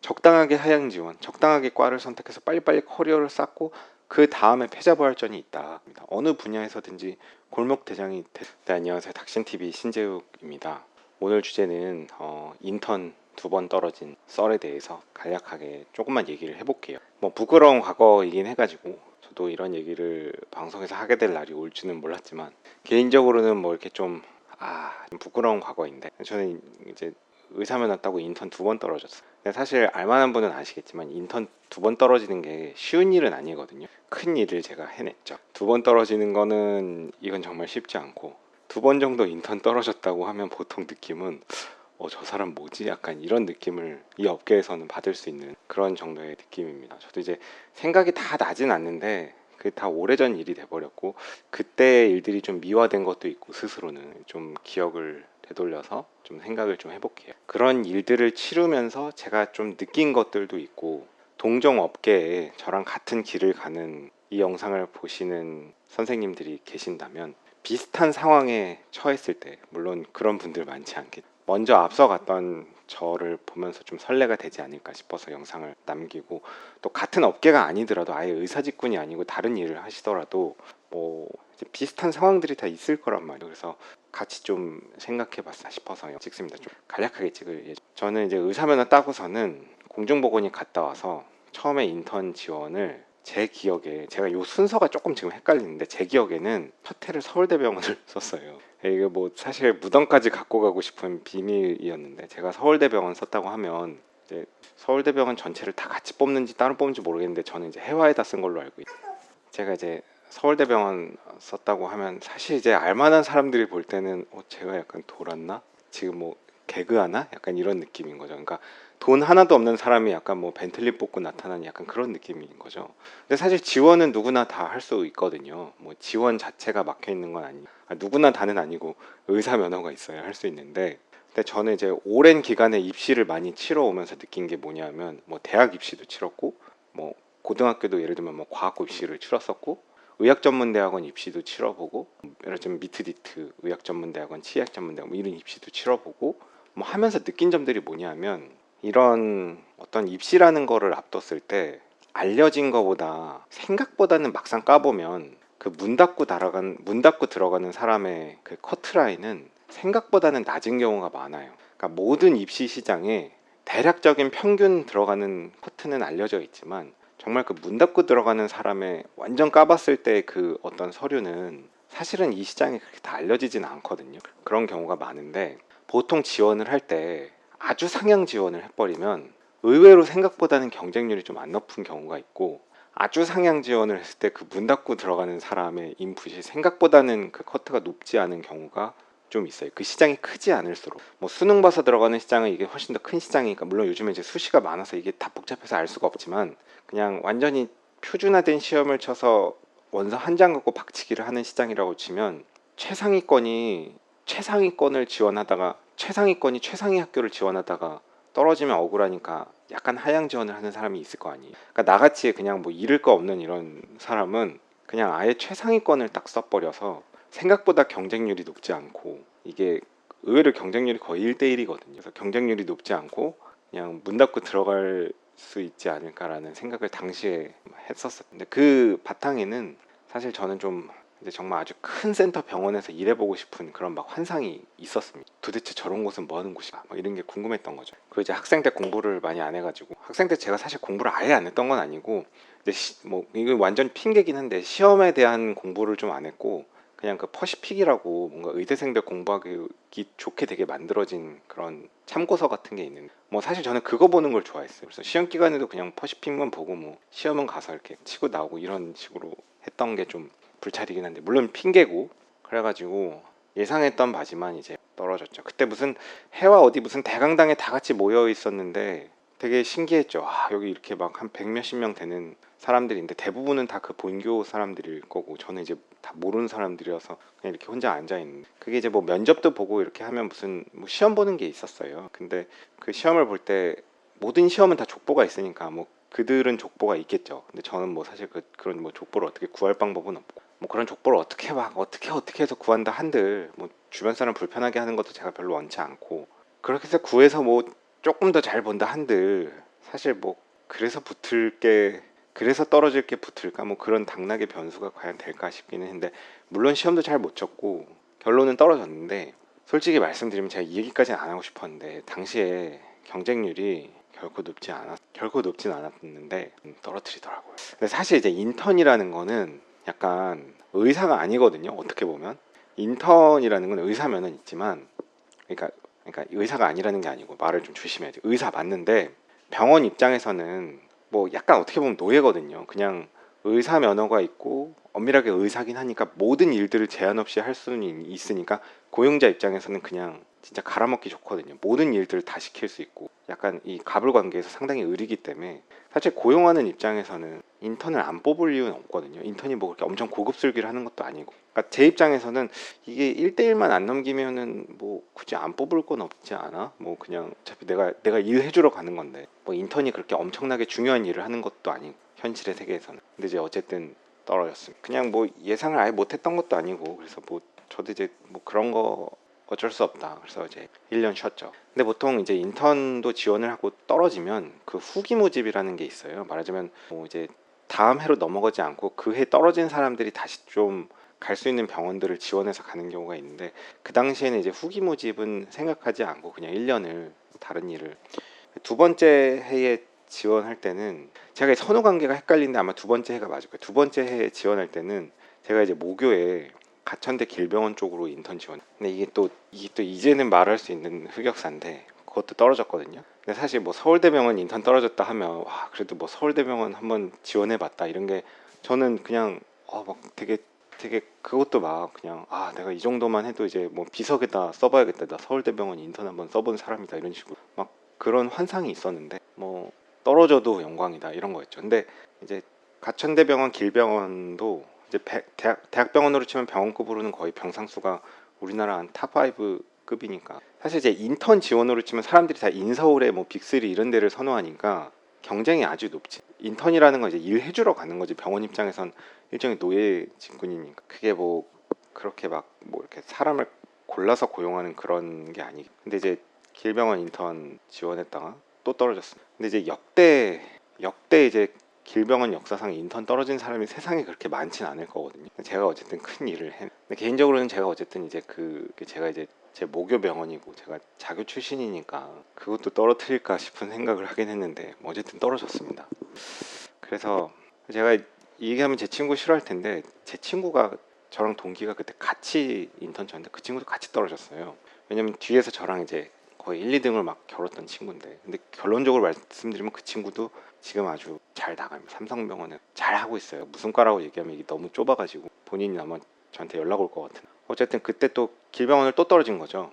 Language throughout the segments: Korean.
적당하게 하향 지원, 적당하게 과를 선택해서 빨리빨리 커리어를 쌓고 그 다음에 패자부활전이 있다. 어느 분야에서든지 골목 대장이 네, 안녕하세요. 닥신TV 신재욱입니다. 오늘 주제는 인턴 2번 떨어진 썰에 대해서 간략하게 조금만 얘기를 해볼게요. 뭐 부끄러운 과거이긴 해가지고 저도 이런 얘기를 방송에서 하게 될 날이 올 줄은 몰랐지만 개인적으로는 뭐 이렇게 좀 부끄러운 과거인데, 저는 이제 의사면 땄고 인턴 2번 떨어졌어요. 근데 사실 알만한 분은 아시겠지만 인턴 2번 떨어지는 게 쉬운 일은 아니거든요. 큰 일을 제가 해냈죠. 2번 떨어지는 거는 이건 정말 쉽지 않고, 2번 정도 인턴 떨어졌다고 하면 보통 느낌은 저 사람 뭐지? 약간 이런 느낌을 이 업계에서는 받을 수 있는 그런 정도의 느낌입니다. 저도 이제 생각이 다 나진 않는데 그게 다 오래전 일이 돼버렸고, 그때 일들이 좀 미화된 것도 있고, 스스로는 좀 기억을 되돌려서 좀 생각을 좀 해볼게요. 그런 일들을 치르면서 제가 좀 느낀 것들도 있고, 동종 업계에 저랑 같은 길을 가는 이 영상을 보시는 선생님들이 계신다면 비슷한 상황에 처했을 때, 물론 그런 분들 많지 않겠죠. 먼저 앞서갔던 저를 보면서 좀 설레가 되지 않을까 싶어서 영상을 남기고, 또 같은 업계가 아니더라도 아예 의사직군이 아니고 다른 일을 하시더라도 뭐 이제 비슷한 상황들이 다 있을 거란 말이에요. 그래서 같이 좀 생각해 봤다 싶어서 찍습니다. 좀 간략하게 찍을 예정. 저는 이제 의사면허 따고서는 공중보건이 갔다 와서 처음에 인턴 지원을, 제 기억에, 제가 요 순서가 조금 지금 헷갈리는데 제 기억에는 첫 해를 서울대병원을 썼어요. 이게 뭐 사실 무덤까지 갖고 가고 싶은 비밀이었는데, 제가 서울대병원 썼다고 하면 이제 서울대병원 전체를 다 같이 뽑는지 따로 뽑는지 모르겠는데 저는 이제 해와에다 쓴 걸로 알고 있어요. 제가 이제 서울대병원 썼다고 하면 사실 이제 알만한 사람들이 볼 때는 제가 약간 돌았나? 지금 뭐 개그하나? 약간 이런 느낌인 거죠. 그러니까 돈 하나도 없는 사람이 약간 뭐 벤틀리 뽑고 나타나는 약간 그런 느낌인 거죠. 근데 사실 지원은 누구나 다 할 수 있거든요. 뭐 지원 자체가 막혀 있는 건 아니, 누구나 다는 아니고 의사 면허가 있어야 할 수 있는데, 근데 저는 이제 오랜 기간에 입시를 많이 치러 오면서 느낀 게 뭐냐면, 뭐 대학 입시도 치렀고, 뭐 고등학교도 예를 들면 뭐 과학고 입시를 치렀었고, 의학전문대학원 입시도 치러보고, 예를 들면 미트디트 의학전문대학원, 치의학전문대학원 뭐 이런 입시도 치러보고, 뭐 하면서 느낀 점들이 뭐냐면, 이런 어떤 입시라는 거를 앞뒀을 때 알려진 거보다 생각보다는 막상 까보면 그 문 닫고 들어가는 사람의 그 커트라인은 생각보다는 낮은 경우가 많아요. 그러니까 모든 입시 시장에 대략적인 평균 들어가는 커트는 알려져 있지만, 정말 그 문 닫고 들어가는 사람의 완전 까봤을 때 그 어떤 서류는 사실은 이 시장에 그렇게 다 알려지진 않거든요. 그런 경우가 많은데, 보통 지원을 할 때 아주 상향 지원을 해버리면 의외로 생각보다는 경쟁률이 좀 안 높은 경우가 있고, 아주 상향 지원을 했을 때 그 문 닫고 들어가는 사람의 인풋이 생각보다는 그 커트가 높지 않은 경우가 좀 있어요. 그 시장이 크지 않을수록. 뭐 수능 봐서 들어가는 시장은 이게 훨씬 더 큰 시장이니까, 물론 요즘에 이제 수시가 많아서 이게 다 복잡해서 알 수가 없지만, 그냥 완전히 표준화된 시험을 쳐서 원서 한 장 갖고 박치기를 하는 시장이라고 치면, 최상위권이 최상위권을 지원하다가 최상위권이 최상위 학교를 지원하다가 떨어지면 억울하니까 약간 하향 지원을 하는 사람이 있을 거 아니에요. 그러니까 나같이 그냥 뭐 잃을 거 없는 이런 사람은 그냥 아예 최상위권을 딱 써버려서 생각보다 경쟁률이 높지 않고, 이게 의외로 경쟁률이 거의 1대1이거든요. 그래서 경쟁률이 높지 않고 그냥 문 닫고 들어갈 수 있지 않을까라는 생각을 당시에 했었어요. 근데 그 바탕에는 사실 저는 좀 이제 정말 아주 큰 센터 병원에서 일해보고 싶은 그런 막 환상이 있었습니다. 도대체 저런 곳은 뭐 하는 곳이야? 막 이런 게 궁금했던 거죠. 그리고 이제 학생 때 공부를 많이 안 해가지고, 학생 때 제가 사실 공부를 아예 안 했던 건 아니고, 뭐 이거 완전 핑계긴 한데 시험에 대한 공부를 좀 안 했고, 그냥 그 퍼시픽이라고 뭔가 의대생들 공부하기 좋게 되게 만들어진 그런 참고서 같은 게 있는데, 뭐 사실 저는 그거 보는 걸 좋아했어요. 그래서 시험 기간에도 그냥 퍼시픽만 보고 뭐 시험은 가서 이렇게 치고 나오고 이런 식으로 했던 게 좀 불찰이긴 한데, 물론 핑계고. 그래가지고 예상했던 바지만 이제 떨어졌죠. 그때 무슨 해와 어디 무슨 대강당에 다 같이 모여 있었는데 되게 신기했죠. 여기 이렇게 막 한 100몇십 명 되는 사람들인데 대부분은 다 그 본교 사람들일 거고, 저는 이제 다 모르는 사람들이어서 그냥 이렇게 혼자 앉아 있는. 그게 이제 뭐 면접도 보고 이렇게 하면 무슨 뭐 시험 보는 게 있었어요. 근데 그 시험을 볼 때 모든 시험은 다 족보가 있으니까 뭐 그들은 족보가 있겠죠. 근데 저는 뭐 사실 그런 뭐 족보를 어떻게 구할 방법은 없고, 뭐 그런 족보를 어떻게 막 어떻게 해서 구한다 한들 뭐 주변 사람 불편하게 하는 것도 제가 별로 원치 않고, 그렇게 해서 구해서 뭐 조금 더 잘 본다 한들 사실 뭐 그래서 그래서 떨어질 게 붙을까 뭐 그런 당락의 변수가 과연 될까 싶기는 했는데, 물론 시험도 잘 못 쳤고 결론은 떨어졌는데, 솔직히 말씀드리면 제가 이 얘기까지는 안 하고 싶었는데 당시에 경쟁률이 결코 높진 않았는데 떨어뜨리더라고요. 근데 사실 이제 인턴이라는 거는 약간 의사가 아니거든요. 어떻게 보면 인턴이라는 건 의사면은 있지만, 그러니까 의사가 아니라는 게 아니고, 말을 좀 조심해야지. 의사 맞는데 병원 입장에서는 뭐 약간 어떻게 보면 노예거든요. 그냥 의사 면허가 있고 엄밀하게 의사긴 하니까 모든 일들을 제한 없이 할 수는 있으니까, 고용자 입장에서는 그냥 진짜 갈아먹기 좋거든요. 모든 일들을 다 시킬 수 있고, 약간 이 갑을 관계에서 상당히 의리기 때문에 사실 고용하는 입장에서는 인턴을 안 뽑을 이유는 없거든요. 인턴이 뭐 그렇게 엄청 고급 슬기를 하는 것도 아니고. 그러니까 제 입장에서는 이게 1대1만 안 넘기면은 뭐 굳이 안 뽑을 건 없지 않아? 뭐 그냥 어차피 내가 일 해주러 가는 건데, 뭐 인턴이 그렇게 엄청나게 중요한 일을 하는 것도 아니고 현실의 세계에서는. 근데 이제 어쨌든 떨어졌습니다. 그냥 뭐 예상을 아예 못했던 것도 아니고, 그래서 뭐 저도 이제 뭐 그런 거 어쩔 수 없다. 그래서 이제 1년 쉬었죠. 근데 보통 이제 인턴도 지원을 하고 떨어지면 그 후기 모집이라는 게 있어요. 말하자면 뭐 이제 다음 해로 넘어가지 않고 그 해 떨어진 사람들이 다시 좀 갈 수 있는 병원들을 지원해서 가는 경우가 있는데, 그 당시에는 이제 후기 모집은 생각하지 않고 그냥 1년을 다른 일을. 두 번째 해에 지원할 때는 제가 선후 관계가 헷갈리는데 아마 두 번째 해가 맞을 거예요. 두 번째 해에 지원할 때는 제가 이제 모교에 가천대 길병원 쪽으로 인턴 지원. 근데 이게 또 이제는 말할 수 있는 흑역사인데 그것도 떨어졌거든요. 근데 사실 뭐 서울대병원 인턴 떨어졌다 하면 와 그래도 뭐 서울대병원 한번 지원해봤다 이런 게, 저는 그냥 막 되게 그것도 막 그냥 내가 이 정도만 해도 이제 뭐 비석에다 써봐야겠다. 나 서울대병원 인턴 한번 써본 사람이다 이런 식으로 막 그런 환상이 있었는데, 뭐 떨어져도 영광이다 이런 거였죠. 근데 이제 가천대병원 길병원도 이제 대학병원으로 치면 병원급으로는 거의 병상수가 우리나라 한 탑5 급이니까, 사실 이제 인턴 지원으로 치면 사람들이 다 인서울에 뭐 빅3 이런 데를 선호하니까 경쟁이 아주 높지. 인턴이라는 건 이제 일 해주러 가는 거지. 병원 입장에선 일종의 노예 직군이니까 그게 뭐 그렇게 막 뭐 이렇게 사람을 골라서 고용하는 그런 게 아니고. 근데 이제 길병원 인턴 지원했다가 또 떨어졌습니다. 근데 이제 역대 이제 길병원 역사상 인턴 떨어진 사람이 세상에 그렇게 많진 않을 거거든요. 제가 어쨌든 큰 일을 해. 근데 개인적으로는 제가 어쨌든 이제 제가 이제 제 모교 병원이고 제가 자교 출신이니까 그것도 떨어뜨릴까 싶은 생각을 하긴 했는데 뭐 어쨌든 떨어졌습니다. 그래서 제가 이 얘기하면 제 친구 싫어할 텐데, 제 친구가 저랑 동기가 그때 같이 인턴 쳤는데 그 친구도 같이 떨어졌어요. 왜냐면 뒤에서 저랑 이제 거의 1, 2등을 막 겨뤘던 친구인데, 근데 결론적으로 말씀드리면 그 친구도 지금 아주 잘 나갑니다. 삼성병원에 잘 하고 있어요. 무슨 과라고 얘기하면 이게 너무 좁아가지고 본인이 아마 저한테 연락 올 것 같은. 어쨌든 그때 또 길병원을 또 떨어진 거죠.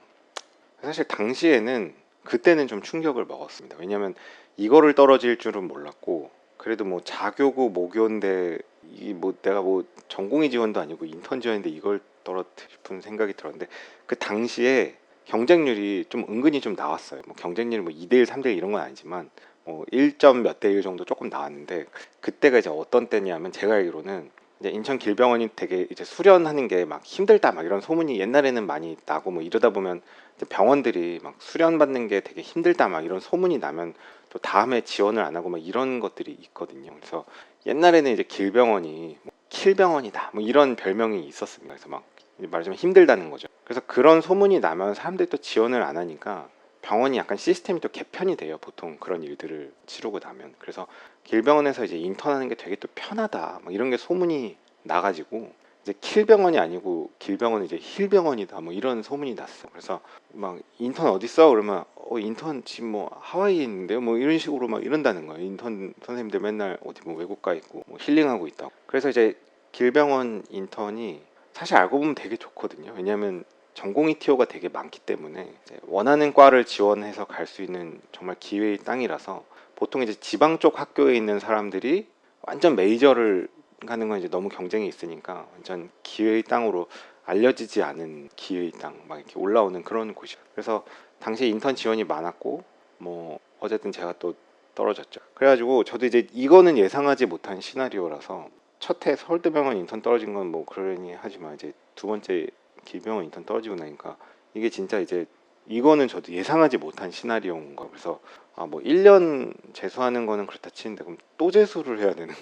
사실 당시에는 그때는 좀 충격을 먹었습니다. 왜냐면 이거를 떨어질 줄은 몰랐고, 그래도 뭐 자교고 모교인데 이 뭐 내가 뭐 전공의 지원도 아니고 인턴 지원인데 이걸 떨어뜨리고 싶은 생각이 들었는데, 그 당시에 경쟁률이 좀 은근히 좀 나왔어요. 뭐 경쟁률이 뭐 2대1, 3대1 이런 건 아니지만 뭐 1점 몇 대 1 정도 조금 나왔는데, 그때가 이제 어떤 때냐면 제가 알기로는 이제 인천 길병원이 되게 이제 수련하는 게 막 힘들다 막 이런 소문이 옛날에는 많이 나고, 뭐 이러다 보면 이제 병원들이 막 수련 받는 게 되게 힘들다 막 이런 소문이 나면 또 다음에 지원을 안 하고 막 이런 것들이 있거든요. 그래서 옛날에는 이제 길병원이 뭐 킬병원이다 뭐 이런 별명이 있었습니다. 그래서 막 말하자면 힘들다는 거죠. 그래서 그런 소문이 나면 사람들이 또 지원을 안 하니까 병원이 약간 시스템이 또 개편이 돼요. 보통 그런 일들을 치르고 나면. 그래서 길병원에서 이제 인턴하는 게 되게 또 편하다 막 이런 게 소문이 나가지고, 이제 킬병원이 아니고 길병원은 이제 힐병원이다 뭐 이런 소문이 났어. 그래서 막 인턴 어디 있어? 그러면 인턴 지금 뭐 하와이에 있는데요 뭐 이런 식으로 막 이런다는 거예요. 인턴 선생님들 맨날 어디 뭐 외국 가 있고 뭐 힐링하고 있다고. 그래서 이제 길병원 인턴이 사실 알고 보면 되게 좋거든요. 왜냐하면 전공의 티오가 되게 많기 때문에 이제 원하는 과를 지원해서 갈 수 있는 정말 기회의 땅이라서, 보통 이제 지방 쪽 학교에 있는 사람들이 완전 메이저를 가는 건 이제 너무 경쟁이 있으니까 완전 기회의 땅으로 알려지지 않은 기회의 땅 막 이렇게 올라오는 그런 곳이에요. 그래서 당시에 인턴 지원이 많았고 뭐 어쨌든 제가 또 떨어졌죠. 그래가지고 저도 이제 이거는 예상하지 못한 시나리오라서 첫 해 서울대병원 인턴 떨어진 건 뭐 그러니 하지만, 이제 두 번째 길병원 인턴 떨어지고 나니까 이게 진짜 이제 이거는 저도 예상하지 못한 시나리오인 거. 그래서 뭐 1년 재수하는 거는 그렇다 치는데 그럼 또 재수를 해야 되는.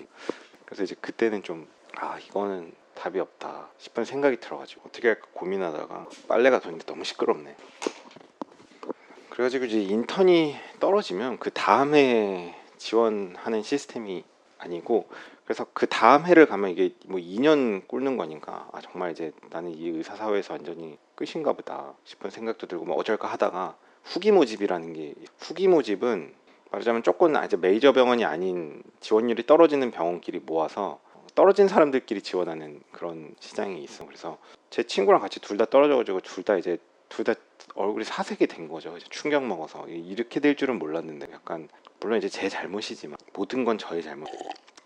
그래서 이제 그때는 좀 이거는 답이 없다 싶은 생각이 들어가지고 어떻게 할까 고민하다가 빨래가 도는데 너무 시끄럽네. 그래가지고 이제 인턴이 떨어지면 그 다음 해 지원하는 시스템이 아니고, 그래서 그 다음 해를 가면 이게 뭐 2년 꿇는 거니까 정말 이제 나는 이 의사사회에서 완전히 끝인가 보다 싶은 생각도 들고 뭐 어쩔까 하다가 후기 모집이라는 게, 후기 모집은 말하자면 조금 이제 메이저 병원이 아닌 지원율이 떨어지는 병원끼리 모아서 떨어진 사람들끼리 지원하는 그런 시장이 있어. 그래서 제 친구랑 같이 둘 다 떨어져가지고 둘 다 얼굴이 사색이 된 거죠. 이제 충격 먹어서 이렇게 될 줄은 몰랐는데, 약간 물론 이제 제 잘못이지만 모든 건 저의 잘못.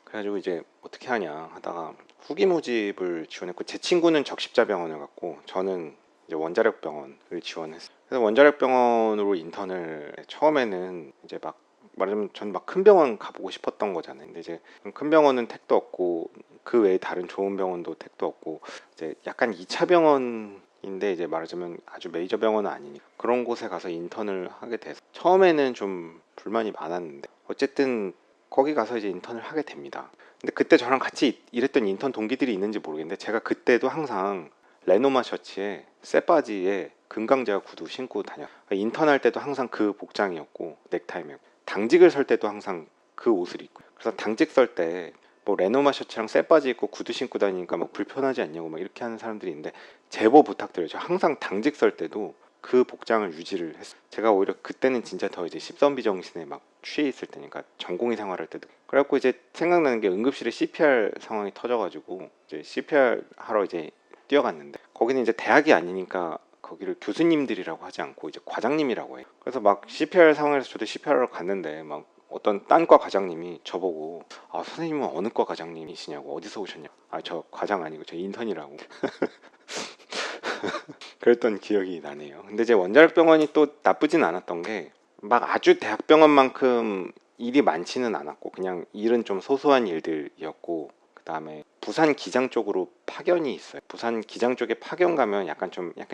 그래가지고 이제 어떻게 하냐 하다가 후기 모집을 지원했고, 제 친구는 적십자 병원을 갔고 저는 이제 원자력 병원을 지원했어요. 그래서 원자력 병원으로 인턴을 처음에는 이제 막 말하자면 전 막 큰 병원 가보고 싶었던 거잖아요. 근데 이제 큰 병원은 택도 없고 그 외에 다른 좋은 병원도 택도 없고 이제 약간 2차 병원인데 이제 말하자면 아주 메이저 병원은 아니니까 그런 곳에 가서 인턴을 하게 돼서 처음에는 좀 불만이 많았는데 어쨌든 거기 가서 이제 인턴을 하게 됩니다. 근데 그때 저랑 같이 일했던 인턴 동기들이 있는지 모르겠는데 제가 그때도 항상 레노마 셔츠에 쇠바지에 금강제화 구두 신고 다녀. 인턴 할 때도 항상 그 복장이었고 넥타이 메고, 당직을 설 때도 항상 그 옷을 입고. 그래서 당직 설 때 뭐 레노마 셔츠랑 쇠바지 입고 구두 신고 다니니까 막 불편하지 않냐고 막 이렇게 하는 사람들이 있는데 제보 부탁드려요. 저 항상 당직 설 때도 그 복장을 유지를 했어요. 제가 오히려 그때는 진짜 더 이제 십선비 정신에 막 취해 있을 때니까, 전공의 생활할 때도. 그래갖고 이제 생각나는 게 응급실에 CPR 상황이 터져가지고 이제 CPR 하러 이제 뛰어갔는데, 거기는 이제 대학이 아니니까 거기를 교수님들이라고 하지 않고 이제 과장님이라고 해요. 그래서 막 CPR 상황에서 저도 CPR하러 갔는데 막 어떤 딴과 과장님이 저보고 선생님은 어느 과 과장님이시냐고, 어디서 오셨냐고. 저 과장 아니고 저 인턴이라고. 그랬던 기억이 나네요. 근데 이제 원자력병원이 또 나쁘진 않았던 게 막 아주 대학병원만큼 일이 많지는 않았고 그냥 일은 좀 소소한 일들이었고, 그 다음에 부산 기장 쪽으로 파견이 있어요. 부산 기장 쪽에 파견 가면 약간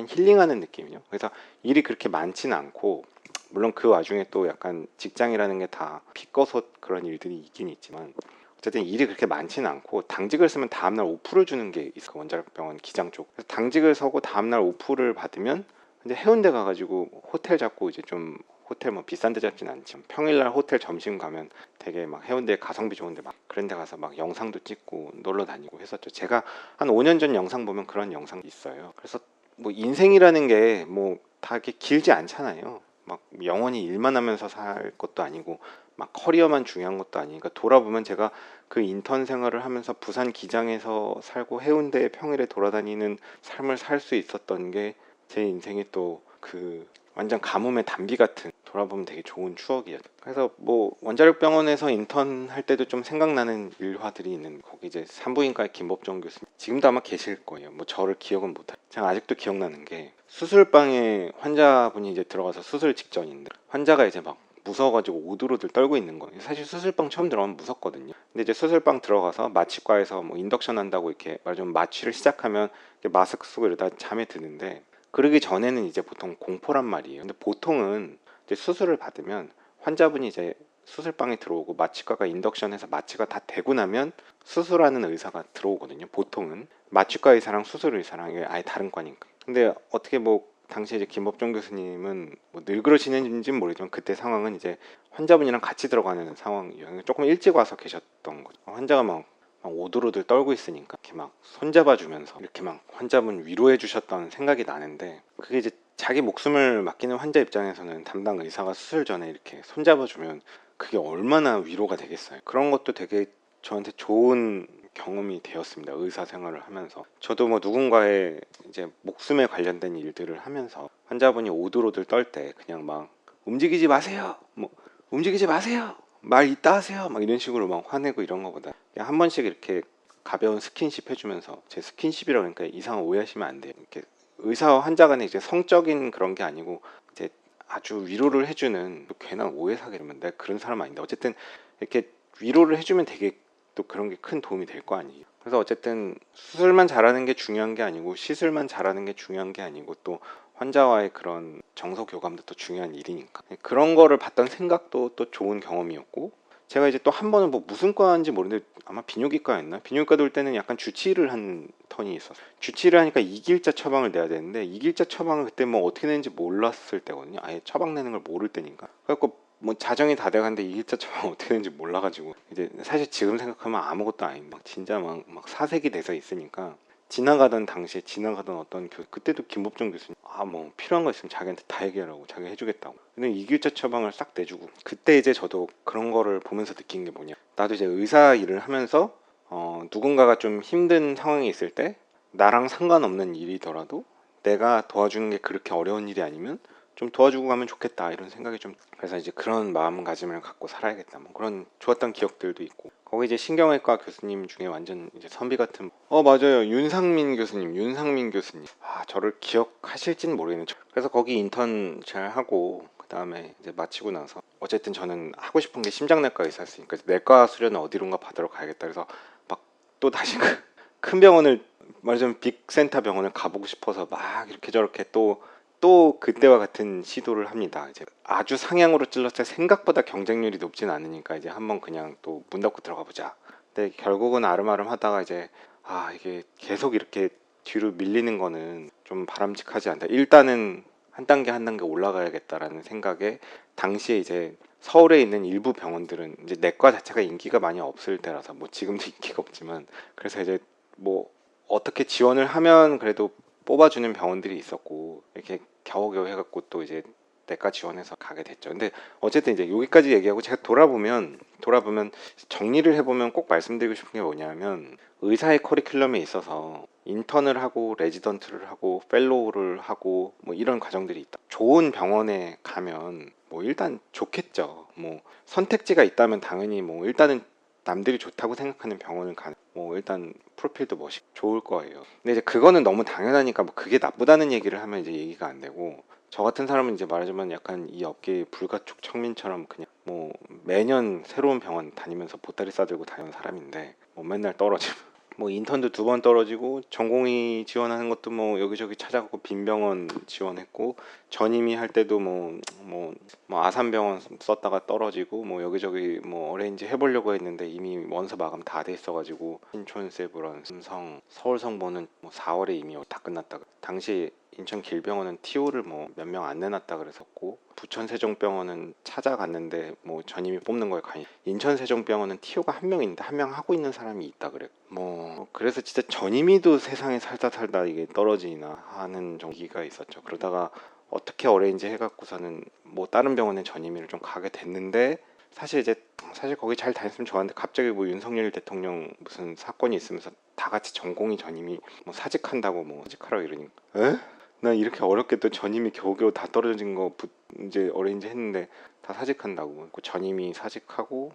힐링하는 느낌이요. 그래서 일이 그렇게 많지는 않고, 물론 그 와중에 또 약간 직장이라는 게 다 피꺼섯 그런 일들이 있긴 있지만 어쨌든 일이 그렇게 많지는 않고, 당직을 쓰면 다음날 오프를 주는 게 있어. 원자력병원 기장 쪽. 그래서 당직을 서고 다음날 오프를 받으면 이제 해운대 가가지고 호텔 잡고 이제 좀, 호텔 뭐 비싼 데 잡진 않지만 평일날 호텔 점심 가면 되게 막 해운대 가성비 좋은데 막 그런 데 가서 막 영상도 찍고 놀러 다니고 했었죠. 제가 한 5년 전 영상 보면 그런 영상이 있어요. 그래서 뭐 인생이라는 게 뭐 다 이렇게 길지 않잖아요. 막 영원히 일만 하면서 살 것도 아니고 막 커리어만 중요한 것도 아니니까, 돌아보면 제가 그 인턴 생활을 하면서 부산 기장에서 살고 해운대 평일에 돌아다니는 삶을 살 수 있었던 게 제 인생의 또 그 완전 가뭄의 단비 같은, 돌아보면 되게 좋은 추억이었죠. 그래서 뭐 원자력 병원에서 인턴 할 때도 좀 생각나는 일화들이 있는, 거기 이제 산부인과의 김법정 교수님, 지금도 아마 계실 거예요. 뭐 저를 기억은 못해요. 제가 아직도 기억나는 게, 수술방에 환자분이 이제 들어가서 수술 직전인데 환자가 이제 막 무서워가지고 오들오들 떨고 있는 거예요. 사실 수술방 처음 들어가면 무섭거든요. 근데 이제 수술방 들어가서 마취과에서 뭐 인덕션 한다고 이렇게 말하자면 마취를 시작하면 마스크 쓰고 이러다 잠에 드는데, 그러기 전에는 이제 보통 공포란 말이에요. 근데 보통은 이제 수술을 받으면 환자분이 이제 수술방에 들어오고 마취과가 인덕션해서 마취가 다 되고 나면 수술하는 의사가 들어오거든요. 보통은 마취과 의사랑 수술 의사랑 이게 아예 다른 과니까. 근데 어떻게 뭐 당시에 이제 김법정 교수님은 뭐 늘 그러시는지는 모르지만 그때 상황은 이제 환자분이랑 같이 들어가는 상황이에요. 조금 일찍 와서 계셨던 거죠. 환자가 막 오들오들 떨고 있으니까 이렇게 막 손잡아 주면서 이렇게 막 환자분 위로해 주셨던 생각이 나는데, 그게 이제 자기 목숨을 맡기는 환자 입장에서는 담당 의사가 수술 전에 이렇게 손잡아 주면 그게 얼마나 위로가 되겠어요. 그런 것도 되게 저한테 좋은 경험이 되었습니다. 의사 생활을 하면서 저도 뭐 누군가의 이제 목숨에 관련된 일들을 하면서 환자분이 오들오들 떨 때 그냥 막 움직이지 마세요, 뭐 움직이지 마세요, 말 이따 하세요, 막 이런 식으로 막 화내고 이런 거보다 그냥 한 번씩 이렇게 가벼운 스킨십 해주면서, 제 스킨십이라고 하니까 이상한 오해하시면 안 돼요. 이렇게 의사와 환자 간에 이제 성적인 그런 게 아니고 이제 아주 위로를 해주는, 괜한 오해 사게 되면 내가 그런 사람 아닌데 어쨌든 이렇게 위로를 해주면 되게 또 그런 게 큰 도움이 될 거 아니에요. 그래서 어쨌든 수술만 잘하는 게 중요한 게 아니고 시술만 잘하는 게 중요한 게 아니고 또 환자와의 그런 정서 교감도 또 중요한 일이니까 그런 거를 봤던 생각도 또 좋은 경험이었고, 제가 이제 또 한 번은 뭐 무슨 과인지 모르는데 아마 비뇨기과였나? 비뇨기과 돌 때는 약간 주치의를 한 턴이 있었어요. 주치의를 하니까 이길자 처방을 내야 되는데 이길자 처방을 그때 뭐 어떻게 내는지 몰랐을 때거든요. 아예 처방 내는 걸 모를 때니까. 그래갖고 뭐 자정이 다 돼가는데 이길자 처방 어떻게 되는지 몰라가지고, 이제 사실 지금 생각하면 아무것도 아닌데 진짜 막 사색이 돼서 있으니까 지나가던 당시에 지나가던 어떤 그때도 김법정 교수님 뭐 필요한 거 있으면 자기한테 다 얘기하라고, 자기 해주겠다고. 근데 이길자 처방을 싹 내주고, 그때 이제 저도 그런 거를 보면서 느낀 게 뭐냐, 나도 이제 의사 일을 하면서 누군가가 좀 힘든 상황에 있을 때 나랑 상관없는 일이더라도 내가 도와주는 게 그렇게 어려운 일이 아니면 좀 도와주고 가면 좋겠다, 이런 생각이 좀, 그래서 이제 그런 마음가짐을 갖고 살아야겠다, 뭐 그런 좋았던 기억들도 있고. 거기 이제 신경외과 교수님 중에 완전 이제 선비 같은, 맞아요, 윤상민 교수님. 저를 기억하실진 모르겠는데, 그래서 거기 인턴 잘 하고 그 다음에 이제 마치고 나서 어쨌든 저는 하고 싶은 게 심장내과 의사였으니까 내과 수련은 어디론가 받으러 가야겠다, 그래서 막 또 다시 큰 병원을, 말하자면 빅센터 병원을 가보고 싶어서 막 이렇게 저렇게 또 그때와 같은 시도를 합니다. 이제 아주 상향으로 찔렀을 때 생각보다 경쟁률이 높진 않으니까 이제 한번 그냥 또 문 닫고 들어가 보자. 근데 결국은 아름아름 하다가 이제 이게 계속 이렇게 뒤로 밀리는 거는 좀 바람직하지 않다. 일단은 한 단계 한 단계 올라가야겠다라는 생각에, 당시에 이제 서울에 있는 일부 병원들은 이제 내과 자체가 인기가 많이 없을 때라서, 뭐 지금도 인기가 없지만, 그래서 이제 뭐 어떻게 지원을 하면 그래도 뽑아주는 병원들이 있었고, 이렇게 겨우겨우 해갖고 또 이제 내과 지원해서 가게 됐죠. 근데 어쨌든 이제 여기까지 얘기하고, 제가 돌아보면 정리를 해보면 꼭 말씀드리고 싶은 게 뭐냐면, 의사의 커리큘럼에 있어서 인턴을 하고 레지던트를 하고 펠로우를 하고 뭐 이런 과정들이 있다. 좋은 병원에 가면 뭐 일단 좋겠죠. 뭐 선택지가 있다면 당연히 뭐 일단은 남들이 좋다고 생각하는 병원을 가는, 뭐 일단 프로필도 멋있고 좋을 거예요. 근데 이제 그거는 너무 당연하니까 뭐 그게 나쁘다는 얘기를 하면 이제 얘기가 안 되고, 저 같은 사람은 이제 말하자면 약간 이 업계의 불가촉 청민처럼 그냥 뭐 매년 새로운 병원 다니면서 보따리 싸들고 다니는 사람인데, 뭐 맨날 떨어지고 뭐 인턴도 2번 떨어지고, 전공의 지원하는 것도 뭐 여기저기 찾아가고 빈병원 지원했고, 전임의 할 때도 뭐 아산병원 썼다가 떨어지고, 뭐 여기저기 뭐 어레인지 해보려고 했는데 이미 원서 마감 다 돼 있어가지고, 신촌 세브란, 삼성, 서울성모는 뭐 4월에 이미 다 끝났다. 당시 인천 길병원은 TO를 뭐 몇 명 안 내놨다 그랬었고, 부천 세종병원은 찾아갔는데 뭐 전임이 뽑는 거에 관심. 인천 세종병원은 TO가 한 명 있는데 한 명 하고 있는 사람이 있다 그래. 뭐 그래서 진짜 전임이도 세상에 살다 이게 떨어지나 하는 정기가 있었죠. 그러다가 어떻게 어레인지 해갖고서는 뭐 다른 병원에 전임의를 좀 가게 됐는데, 사실 거기 잘 다녔으면 좋았는데, 갑자기 뭐 윤석열 대통령 무슨 사건이 있으면서 다 같이 전공의 전임이 뭐 사직한다고, 뭐 사직하라고 이러니까, 에? 나 이렇게 어렵게 또 전임이 겨우겨우 다 떨어진 거 이제 어레인지 했는데 다 사직한다고, 그 전임이 사직하고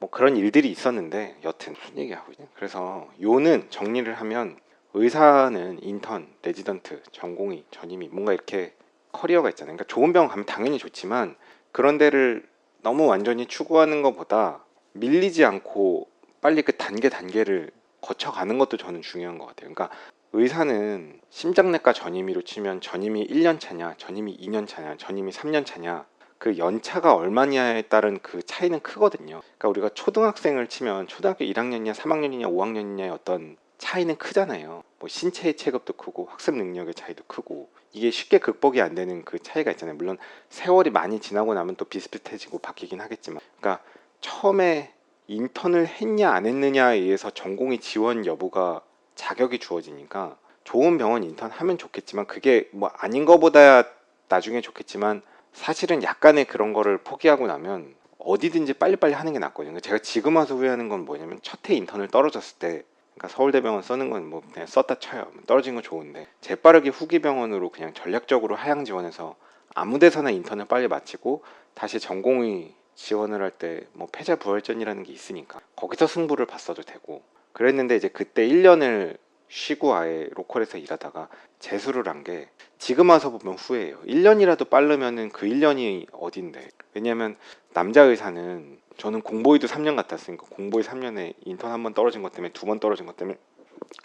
뭐 그런 일들이 있었는데, 여튼 무슨 얘기하고 있냐. 그래서 요는 정리를 하면, 의사는 인턴, 레지던트, 전공의, 전임의 뭔가 이렇게 커리어가 있잖아요. 그러니까 좋은 병원 가면 당연히 좋지만, 그런 데를 너무 완전히 추구하는 것보다 밀리지 않고 빨리 그 단계를 거쳐가는 것도 저는 중요한 것 같아요. 그러니까 의사는 심장내과 전임의로 치면 전임이 1년 차냐, 전임이 2년 차냐, 전임이 3년 차냐, 그 연차가 얼마냐에 따른 그 차이는 크거든요. 그러니까 우리가 초등학생을 치면 초등학교 1학년이냐 3학년이냐 5학년이냐의 어떤 차이는 크잖아요. 뭐 신체의 체급도 크고 학습 능력의 차이도 크고, 이게 쉽게 극복이 안 되는 그 차이가 있잖아요. 물론 세월이 많이 지나고 나면 또 비슷비슷해지고 바뀌긴 하겠지만, 그러니까 처음에 인턴을 했냐 안 했느냐에 의해서 전공의 지원 여부가 자격이 주어지니까, 좋은 병원 인턴 하면 좋겠지만, 그게 뭐 아닌 거보다 나중에 좋겠지만, 사실은 약간의 그런 거를 포기하고 나면 어디든지 빨리빨리 하는 게 낫거든요. 제가 지금 와서 후회하는 건 뭐냐면, 첫 해 인턴을 떨어졌을 때, 그러니까 서울대병원 쓰는 건 뭐 그냥 썼다 쳐요. 떨어진 건 좋은데, 재빠르게 후기 병원으로 그냥 전략적으로 하향 지원해서 아무 데서나 인턴을 빨리 마치고 다시 전공의 지원을 할 때 뭐 패자부활전이라는 게 있으니까 거기서 승부를 봤어도 되고 그랬는데, 이제 그때 1년을 쉬고 아예 로컬에서 일하다가 재수를 한 게 지금 와서 보면 후회해요. 1년이라도 빠르면은 그 1년이 어딘데. 왜냐면 남자 의사는, 저는 공보이도 3년 갔다 왔으니까, 공보이 3년에 인턴 한 번 떨어진 것 때문에 2번 떨어진 것 때문에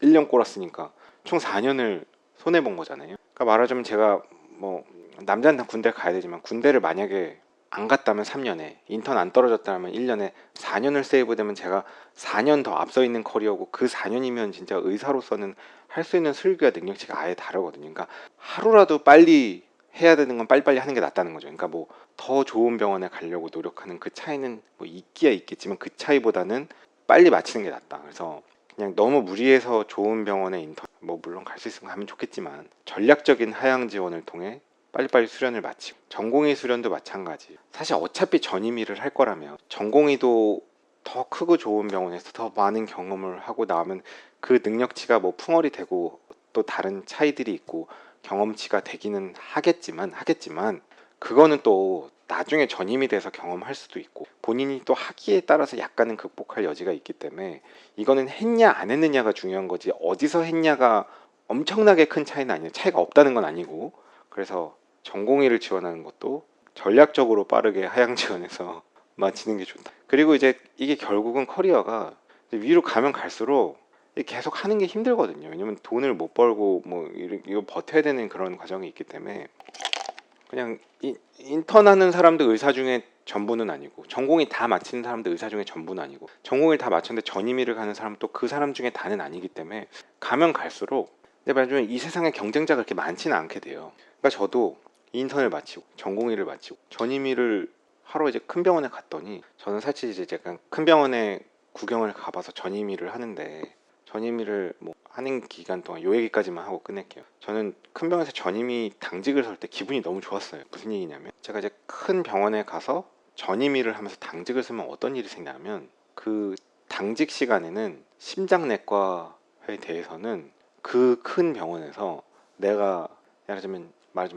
1년 꼬랐으니까 총 4년을 손해본 거잖아요. 그러니까 말하자면 제가 뭐 남자는 다 군대를 가야 되지만 군대를 만약에 안 갔다면 3년에, 인턴 안 떨어졌다면 1년에 4년을 세이브되면 제가 4년 더 앞서 있는 커리어고, 그 4년이면 진짜 의사로서는 할 수 있는 술기와 능력치가 아예 다르거든요. 그러니까 하루라도 빨리 해야 되는 건 빨리빨리 하는 게 낫다는 거죠. 그러니까 뭐 더 좋은 병원에 가려고 노력하는 그 차이는 뭐 있기야 있겠지만, 그 차이보다는 빨리 마치는 게 낫다. 그래서 그냥 너무 무리해서 좋은 병원에 인턴, 뭐 물론 갈 수 있으면 가면 좋겠지만, 전략적인 하향 지원을 통해 빨리빨리 수련을 마치고, 전공의 수련도 마찬가지. 사실 어차피 전임의를 할 거라면 전공의도 더 크고 좋은 병원에서 더 많은 경험을 하고 나면 그 능력치가 뭐 풍월이 되고 또 다른 차이들이 있고 경험치가 되기는 하겠지만 그거는 또 나중에 전임이 돼서 경험할 수도 있고 본인이 또 하기에 따라서 약간은 극복할 여지가 있기 때문에, 이거는 했냐 안 했느냐가 중요한 거지 어디서 했냐가 엄청나게 큰 차이는 아니에요. 차이가 없다는 건 아니고. 그래서 전공의를 지원하는 것도 전략적으로 빠르게 하향 지원해서 마치는 게 좋다. 그리고 이제 이게 결국은 커리어가 위로 가면 갈수록 계속 하는 게 힘들거든요. 왜냐면 돈을 못 벌고 뭐 이거 버텨야 되는 그런 과정이 있기 때문에, 그냥 인턴하는 사람도 의사 중에 전부는 아니고, 전공이 다 마치는 사람도 의사 중에 전부는 아니고, 전공을 다 마쳤는데 전임의를 가는 사람도 그 사람 중에 다는 아니기 때문에, 가면 갈수록 근데 말하자면 이 세상에 경쟁자가 그렇게 많지는 않게 돼요. 그러니까 저도 인턴을 마치고 전공의를 마치고 전임의를 하러 이제 큰 병원에 갔더니, 저는 사실 이제 약간 큰 병원에 구경을 가봐서 전임의를 하는데, 전임의를 뭐 하는 기간 동안 요 얘기까지만 하고 끝낼게요. 저는 큰 병원에서 전임의 당직을 설 때 기분이 너무 좋았어요. 무슨 얘기냐면, 제가 이제 큰 병원에 가서 전임의를 하면서 당직을 쓰면 어떤 일이 생기냐면, 그 당직 시간에는 심장내과에 대해서는 그 큰 병원에서 내가 말하자면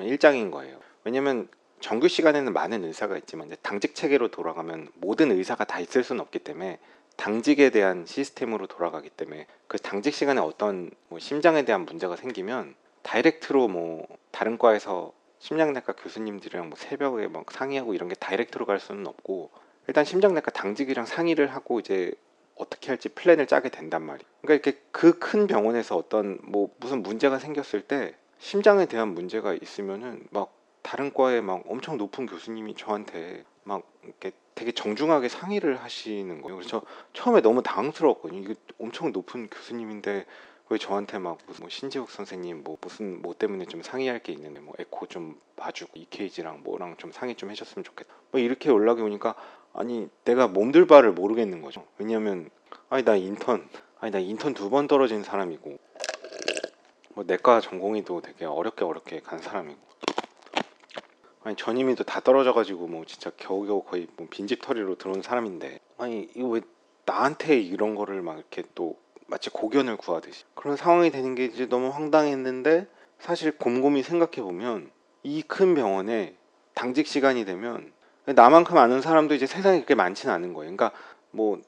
일장인 거예요. 왜냐면 정규 시간에는 많은 의사가 있지만 이제 당직 체계로 돌아가면 모든 의사가 다 있을 수는 없기 때문에, 당직에 대한 시스템으로 돌아가기 때문에 그 당직 시간에 어떤 뭐 심장에 대한 문제가 생기면 다이렉트로 뭐 다른 과에서 심장내과 교수님들이랑 뭐 새벽에 막 상의하고 이런 게 다이렉트로 갈 수는 없고, 일단 심장내과 당직이랑 상의를 하고 이제 어떻게 할지 플랜을 짜게 된단 말이에요. 그러니까 이렇게 그 큰 병원에서 어떤 뭐 무슨 문제가 생겼을 때, 심장에 대한 문제가 있으면은 막 다른 과에 막 엄청 높은 교수님이 저한테 막 이렇게 되게 정중하게 상의를 하시는 거예요. 그래서 처음에 너무 당황스러웠거든요. 이게 엄청 높은 교수님인데 왜 저한테 막 무슨 뭐 신지욱 선생님 뭐 무슨 뭐 때문에 좀 상의할 게 있는데 뭐 에코 좀 봐주고 EKG랑 뭐랑 좀 상의 좀 해줬으면 좋겠다. 뭐 이렇게 연락이 오니까, 아니 내가 몸둘 바를 모르겠는 거죠. 왜냐면 아니 나 인턴 2번 떨어진 사람이고, 뭐 내과 전공의도 되게 어렵게 간 사람이고, 아니 전임의도 다 떨어져가지고 뭐 진짜 겨우겨우 거의 뭐 빈집털이로 들어온 사람인데, 아니 이거 왜 나한테 이런 거를 막 이렇게 또 마치 고견을 구하듯이 그런 상황이 되는 게 이제 너무 황당했는데, 사실 곰곰이 생각해 보면 이 큰 병원에 당직 시간이 되면 나만큼 아는 사람도 이제 세상에 그렇게 많지는 않은 거예요. 그러니까 뭐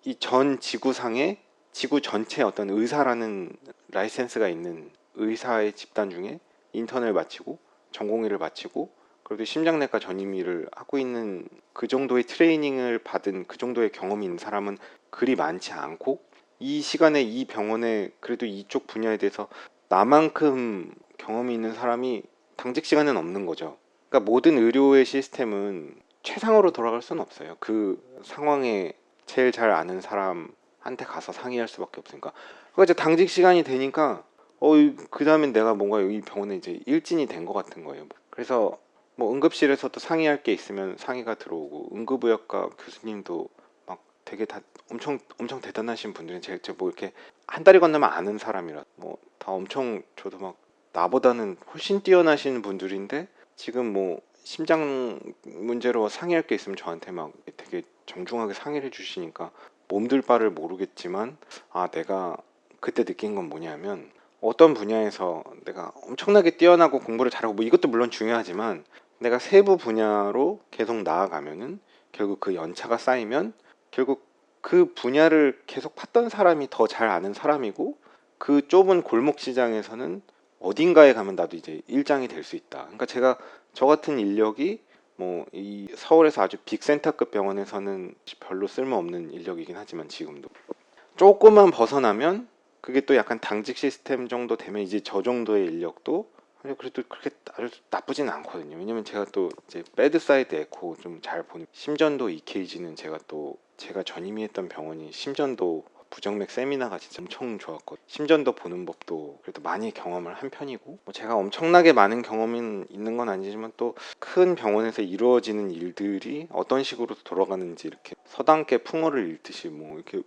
이 전 지구상에 지구 전체 어떤 의사라는 라이센스가 있는 의사의 집단 중에 인턴을 마치고 전공의를 마치고 그래도 심장내과 전임의를 하고 있는, 그 정도의 트레이닝을 받은 그 정도의 경험이 있는 사람은 그리 많지 않고, 이 시간에 이 병원에 그래도 이쪽 분야에 대해서 나만큼 경험이 있는 사람이 당직 시간은 없는 거죠. 그러니까 모든 의료의 시스템은 최상으로 돌아갈 수는 없어요. 그 상황에 제일 잘 아는 사람한테 가서 상의할 수밖에 없으니까. 그러니까 이제 당직 시간이 되니까 그 다음엔 내가 뭔가 이 병원에 이제 일진이 된 것 같은 거예요. 그래서 뭐 응급실에서도 상의할 게 있으면 상의가 들어오고, 응급의학과 교수님도 막 되게 다 엄청 대단하신 분들은 제뭐 이렇게 한 다리 건너면 아는 사람이라 뭐 다 엄청, 저도 막 나보다는 훨씬 뛰어나신 분들인데 지금 뭐 심장 문제로 상의할 게 있으면 저한테 막 되게 정중하게 상의를 해주시니까 몸둘 바를 모르겠지만, 아 내가 그때 느낀 건 뭐냐면, 어떤 분야에서 내가 엄청나게 뛰어나고 공부를 잘하고 뭐 이것도 물론 중요하지만, 내가 세부 분야로 계속 나아가면은 결국 그 연차가 쌓이면 결국 그 분야를 계속 팠던 사람이 더 잘 아는 사람이고, 그 좁은 골목 시장에서는 어딘가에 가면 나도 이제 일장이 될 수 있다. 그러니까 제가 저 같은 인력이 뭐 이 서울에서 아주 빅센터급 병원에서는 별로 쓸모없는 인력이긴 하지만, 지금도 조금만 벗어나면 그게 또 약간 당직 시스템 정도 되면 이제 저 정도의 인력도 그래도 그렇게 아주 나쁘진 않거든요. 왜냐면 제가 또 이제 배드 사이드 에코 좀 잘 보는 심전도 EKG는 제가 전임이 했던 병원이 심전도 부정맥 세미나가 진짜 엄청 좋았거든요. 심전도 보는 법도 그래도 많이 경험을 한 편이고, 뭐 제가 엄청나게 많은 경험은 있는 건 아니지만 또 큰 병원에서 이루어지는 일들이 어떤 식으로 돌아가는지 이렇게 서당계 풍어를 읽듯이 뭐 이렇게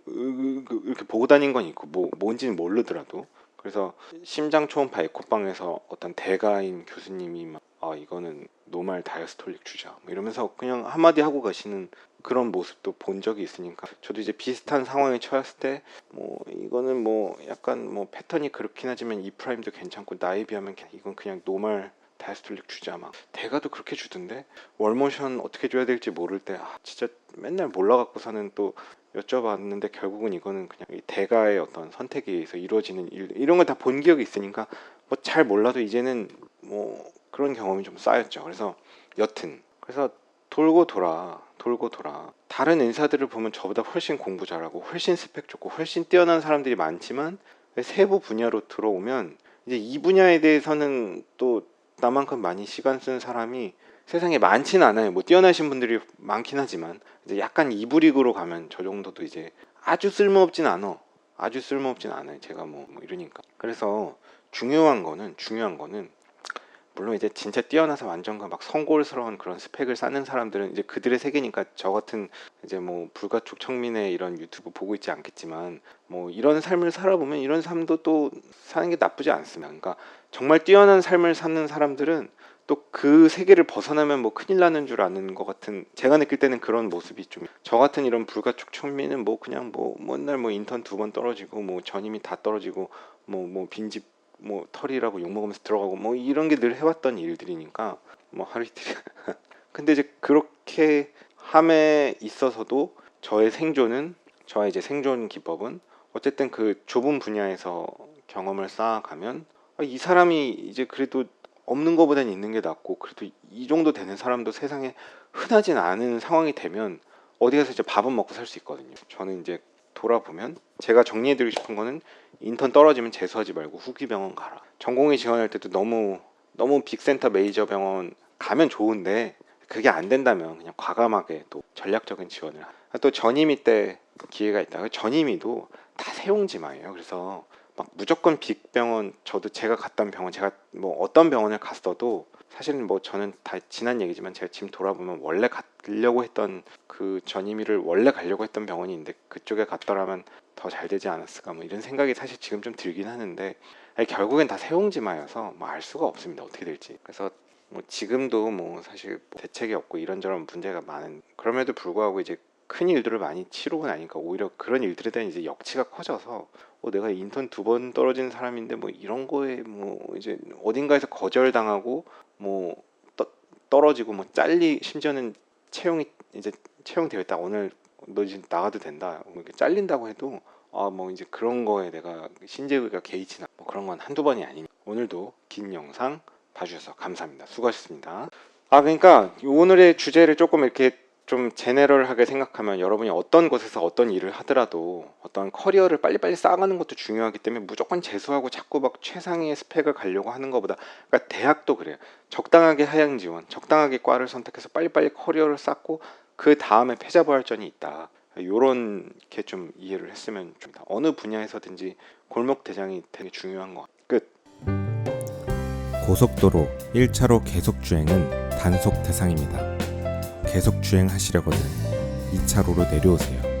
보고 다닌 건 있고, 뭔지는 모르더라도. 그래서 심장 초음파 에코방에서 어떤 대가인 교수님이 막 이거는 노말 다이어스톨릭 주자 뭐 이러면서 그냥 한마디 하고 가시는 그런 모습도 본 적이 있으니까, 저도 이제 비슷한 상황에 처했을 때 뭐 이거는 뭐 약간 뭐 패턴이 그렇긴 하지만 E 프라임도 괜찮고 나에 비하면 이건 그냥 노말 다이어스톨릭 주자, 막 대가도 그렇게 주던데 월모션 어떻게 줘야 될지 모를 때 진짜 맨날 몰라갖고서는 또 여쭤봤는데, 결국은 이거는 그냥 이 대가의 어떤 선택에 의해서 이루어지는 일, 이런 걸 다 본 기억이 있으니까 뭐 잘 몰라도 이제는 뭐 그런 경험이 좀 쌓였죠. 그래서 여튼 그래서 돌고 돌아 다른 의사들을 보면 저보다 훨씬 공부 잘하고 훨씬 스펙 좋고 훨씬 뛰어난 사람들이 많지만 세부 분야로 들어오면 이제 이 분야에 대해서는 또 나만큼 많이 시간 쓴 사람이 세상에 많지는 않아요. 뭐 뛰어나신 분들이 많긴 하지만 이제 약간 이브릭으로 가면 저 정도도 이제 아주 쓸모없진 않아요. 제가 뭐 이러니까. 그래서 중요한 거는 물론 이제 진짜 뛰어나서 완전 막 성골스러운 그런 스펙을 쌓는 사람들은 이제 그들의 세계니까 저 같은 이제 뭐 불가촉 청민의 이런 유튜브 보고 있지 않겠지만, 뭐 이런 삶을 살아보면 이런 삶도 또 사는 게 나쁘지 않습니다. 그러니까 정말 뛰어난 삶을 사는 사람들은 또 그 세계를 벗어나면 뭐 큰일 나는 줄 아는 것 같은, 제가 느낄 때는 그런 모습이 좀, 저 같은 이런 불가촉 청민은 뭐 그냥 뭐 맨날 뭐 인턴 2번 떨어지고 뭐 전임이 다 떨어지고 뭐 빈집 뭐 털이라고 욕먹으면서 들어가고 뭐 이런 게 늘 해왔던 일들이니까 뭐 하루 이틀 근데 이제 그렇게 함에 있어서도 저의 생존 기법은 어쨌든 그 좁은 분야에서 경험을 쌓아가면 이 사람이 이제 그래도 없는 것보다는 있는 게 낫고, 그래도 이 정도 되는 사람도 세상에 흔하진 않은 상황이 되면 어디 가서 이제 밥은 먹고 살 수 있거든요. 저는 이제 돌아보면 제가 정리해드리고 싶은 거는, 인턴 떨어지면 재수하지 말고 후기 병원 가라. 전공의 지원할 때도 너무 빅센터 메이저 병원 가면 좋은데 그게 안 된다면 그냥 과감하게 또 전략적인 지원을 또 전임이 때 기회가 있다. 전임이도 다 세용지마예요. 그래서 막 무조건 빅병원, 저도 제가 갔던 병원, 제가 뭐 어떤 병원을 갔어도 사실은 뭐 저는 다 지난 얘기지만 제가 지금 돌아보면 원래 가려고 했던 그 전임의를 원래 가려고 했던 병원이 있는데 그쪽에 갔더라면 더 잘 되지 않았을까, 뭐 이런 생각이 사실 지금 좀 들긴 하는데, 결국엔 다 세용지마여서 뭐 알 수가 없습니다. 어떻게 될지. 그래서 뭐 지금도 뭐 사실 대책이 없고 이런저런 문제가 많은, 그럼에도 불구하고 이제 큰 일들을 많이 치르고 나니까 오히려 그런 일들에 대한 이제 역치가 커져서 내가 인턴 2번 떨어진 사람인데 뭐 이런 거에 뭐 이제 어딘가에서 거절당하고 뭐 떨어지고 뭐 심지어는 채용되어 있다, 오늘 너 이제 나가도 된다, 뭐 이렇게 잘린다고 해도 뭐 이제 그런 거에 내가 신재의가 개의치나 뭐 그런 건 한두 번이 아니니. 오늘도 긴 영상 봐주셔서 감사합니다. 수고하셨습니다. 그러니까 오늘의 주제를 조금 이렇게 좀 제네럴하게 생각하면, 여러분이 어떤 곳에서 어떤 일을 하더라도 어떤 커리어를 빨리빨리 쌓아가는 것도 중요하기 때문에 무조건 재수하고 자꾸 막 최상의 스펙을 가려고 하는 것보다, 그러니까 대학도 그래요. 적당하게 하향 지원, 적당하게 과를 선택해서 빨리빨리 커리어를 쌓고 그 다음에 패자부활전이 있다. 요런 게 좀 이해를 했으면 좋겠다. 어느 분야에서든지 골목 대장이 되게 중요한 것 같아요. 끝. 고속도로 1차로 계속 주행은 단속 대상입니다. 계속 주행하시려거든 2차로로 내려오세요.